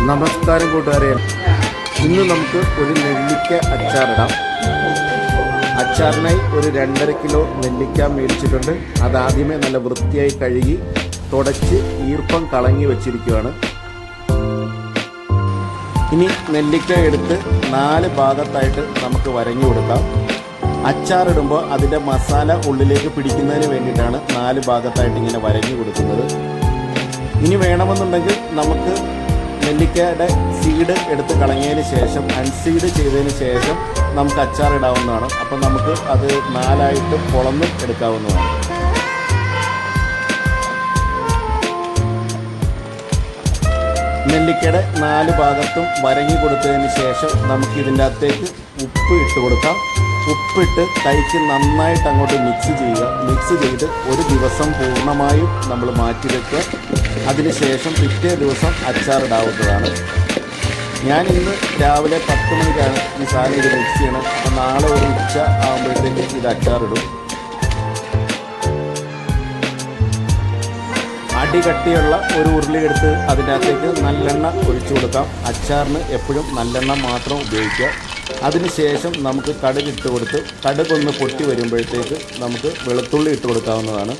നമസ്കാരം കൂട്ടുകാരെ, ഇന്ന് നമുക്ക് ഒരു നെല്ലിക്ക അച്ചാറിടാം. അച്ചാറിനായി ഒരു 2.5 കിലോ നെല്ലിക്ക മേടിച്ചിട്ടുണ്ട്. അതാദ്യമേ നല്ല വൃത്തിയായി കഴുകി തുടച്ച് ഈർപ്പം കളഞ്ഞി വെച്ചിരിക്കുകയാണ്. ഇനി നെല്ലിക്ക എടുത്ത് 4 ഭാഗത്തായിട്ട് നമുക്ക് വരഞ്ഞു കൊടുക്കാം. അച്ചാറിടുമ്പോൾ അതിൻ്റെ മസാല ഉള്ളിലേക്ക് പിടിക്കുന്നതിന് വേണ്ടിയിട്ടാണ് 4 ഭാഗത്തായിട്ട് ഇങ്ങനെ വരഞ്ഞു കൊടുക്കുന്നത്. ഇനി വേണമെന്നുണ്ടെങ്കിൽ നമുക്ക് നെല്ലിക്കയുടെ സീഡ് എടുത്ത് കളഞ്ഞതിന് ശേഷം അൺസീഡ് ചെയ്തതിന് ശേഷം നമുക്ക് അച്ചാറിടാവുന്നതാണ്. അപ്പം നമുക്ക് അത് 4ആയിട്ട് പൊളന്നും എടുക്കാവുന്നതാണ്. നെല്ലിക്കയുടെ 4 ഭാഗത്തും വരഞ്ഞു കൊടുത്തതിന് ശേഷം നമുക്ക് ഇതിൻ്റെ അകത്തേക്ക് ഉപ്പ് ഇട്ട് കൊടുക്കാം. ഉപ്പിട്ട് കൈക്ക് നന്നായിട്ട് അങ്ങോട്ട് മിക്സ് ചെയ്യുക. മിക്സ് ചെയ്ത് ഒരു ദിവസം പൂർണ്ണമായും നമ്മൾ മാറ്റി വയ്ക്കുക. അതിനുശേഷം പിറ്റേ ദിവസം അച്ചാറിടാവുന്നതാണ്. ഞാൻ ഇന്ന് രാവിലെ 10 മണിക്കാണ് ഈ സാധനം ഇത് മിക്സ് ചെയ്യണം. അപ്പോൾ നാളെ ഒരു ഉച്ച ആകുമ്പോഴത്തേക്ക് ഇത് അച്ചാറിടും. അടികട്ടിയുള്ള ഒരു ഉരുളി എടുത്ത് അതിനകത്തേക്ക് നല്ലെണ്ണ ഒഴിച്ചു കൊടുക്കാം. അച്ചാറിന് എപ്പോഴും നല്ലെണ്ണ മാത്രം ഉപയോഗിക്കുക. അതിനുശേഷം നമുക്ക് കടുക് ഇട്ട് കൊടുത്ത് കടുകൊന്ന് പൊട്ടി വരുമ്പോഴത്തേക്ക് നമുക്ക് വെളുത്തുള്ളി ഇട്ട് കൊടുക്കാവുന്നതാണ്.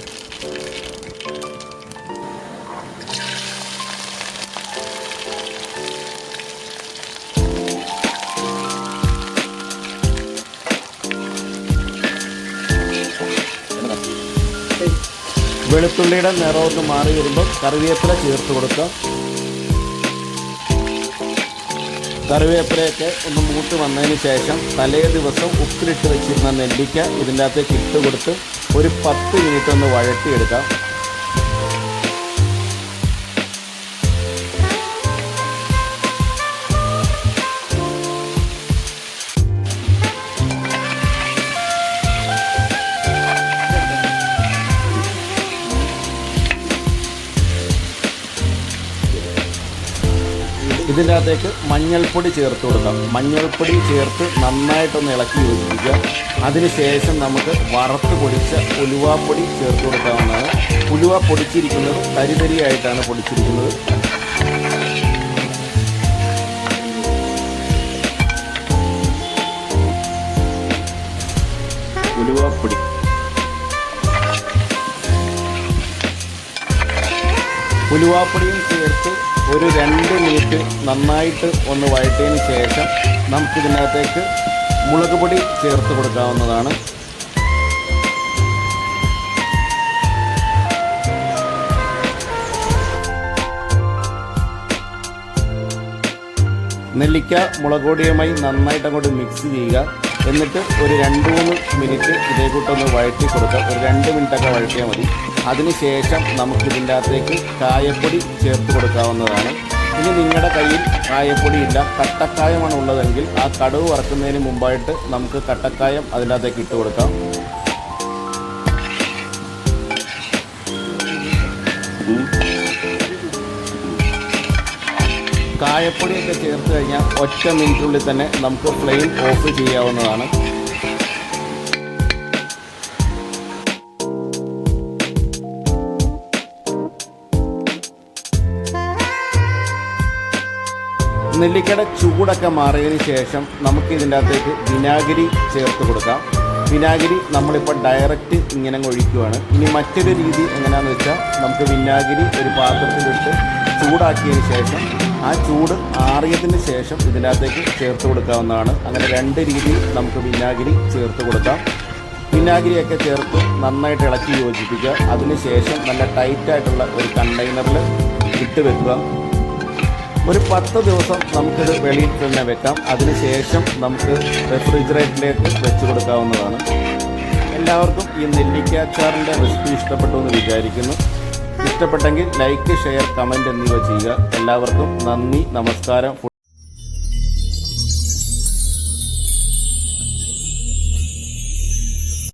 വെളുത്തുള്ളിയുടെ നിറമൊന്ന് മാറി വരുമ്പോൾ കറിവേപ്പില ചേർത്ത് കൊടുക്കുക. കറിവേപ്പിലയൊക്കെ ഒന്ന് മൂത്ത് വന്നതിന് ശേഷം തലേ ദിവസം ഉപ്പിലിട്ട് വെച്ചിരുന്ന നെല്ലിക്ക ഇതിൻ്റെ അകത്തേക്ക് ഇട്ട് കൊടുത്ത് ഒരു 10 മിനിറ്റ് ഒന്ന് വഴറ്റിയെടുക്കാം. ഇതിൻ്റെ അകത്തേക്ക് മഞ്ഞൾപ്പൊടി ചേർത്ത് കൊടുക്കാം. മഞ്ഞൾപ്പൊടി ചേർത്ത് നന്നായിട്ടൊന്ന് ഇളക്കി യോജിപ്പിക്കുക. അതിനുശേഷം നമുക്ക് വറുത്ത് പൊടിച്ച ഉലുവാപ്പൊടി ചേർത്ത് കൊടുക്കാവുന്നതാണ്. ഉലുവ പൊടിച്ചിരിക്കുന്നത് തരിതരിയായിട്ടാണ് പൊടിച്ചിരിക്കുന്നത്. ഉലുവാപ്പൊടി ഉലുവാപ്പൊടിയും ചേർത്ത് ഒരു 2 മിനിറ്റ് നന്നായിട്ട് ഒന്ന് വഴറ്റിയതിന് ശേഷം നമുക്കിതിനകത്തേക്ക് മുളക് പൊടി ചേർത്ത് കൊടുക്കാവുന്നതാണ്. നെല്ലിക്ക മുളക് പൊടിയുമായി നന്നായിട്ട് അങ്ങോട്ട് മിക്സ് ചെയ്യുക. എന്നിട്ട് ഒരു 2-3 മിനിറ്റ് ഇതേ കൂട്ടൊന്ന് വഴറ്റി കൊടുക്കുക. ഒരു 2 മിനിറ്റൊക്കെ വഴറ്റിയാൽ മതി. അതിനുശേഷം നമുക്കിതിൻ്റെ അകത്തേക്ക് കായപ്പൊടി ചേർത്ത് കൊടുക്കാവുന്നതാണ്. ഇനി നിങ്ങളുടെ കയ്യിൽ കായപ്പൊടി ഇല്ല, കട്ടക്കായമാണ് ഉള്ളതെങ്കിൽ ആ കടുക് വറക്കുന്നതിന് മുമ്പായിട്ട് നമുക്ക് കട്ടക്കായം അതിനകത്തേക്ക് ഇട്ട് കൊടുക്കാം. കായപ്പൊടിയൊക്കെ ചേർത്ത് കഴിഞ്ഞാൽ 1 മിനിറ്റിനുള്ളിൽ തന്നെ നമുക്ക് ഫ്ലെയിം ഓഫ് ചെയ്യാവുന്നതാണ്. നെല്ലിക്കയുടെ ചൂടൊക്കെ മാറിയതിന് ശേഷം നമുക്ക് ഇതിൻ്റെ അകത്തേക്ക് വിനാഗിരി ചേർത്ത് കൊടുക്കാം. വിനാഗിരി നമ്മളിപ്പോൾ ഡയറക്റ്റ് ഇങ്ങനെ ഒഴിക്കുകയാണ്. ഇനി മറ്റൊരു രീതി എങ്ങനെയാണെന്ന് വെച്ചാൽ നമുക്ക് വിനാഗിരി ഒരു പാത്രത്തിലിട്ട് ചൂടാക്കിയതിന് ശേഷം ആ ചൂട് ആറിയതിന് ശേഷം ഇതിൻ്റെ അകത്തേക്ക് ചേർത്ത് കൊടുക്കാവുന്നതാണ്. അങ്ങനെ 2 രീതിയിൽ നമുക്ക് വിനാഗിരി ചേർത്ത് കൊടുക്കാം. വിനാഗിരിയൊക്കെ ചേർത്ത് നന്നായിട്ട് ഇളക്കി യോജിപ്പിക്കുക. അതിനുശേഷം നല്ല ടൈറ്റായിട്ടുള്ള ഒരു കണ്ടെയ്നറിൽ ഇട്ട് വെക്കുക. ഒരു 10 ദിവസം നമുക്കിത് വെളിയിൽ തന്നെ വെക്കാം. അതിനുശേഷം നമുക്ക് റെഫ്രിജറേറ്ററിലേക്ക് വെച്ച് കൊടുക്കാവുന്നതാണ്. എല്ലാവർക്കും ഈ നെല്ലിക്ക അച്ചാറിൻ്റെ റെസിപ്പി ഇഷ്ടപ്പെട്ടു എന്ന് വിചാരിക്കുന്നു. ഇഷ്ടപ്പെട്ടെങ്കിൽ ലൈക്ക്, ഷെയർ, കമൻറ്റ് എന്നിവ ചെയ്യുക. എല്ലാവർക്കും നന്ദി, നമസ്കാരം.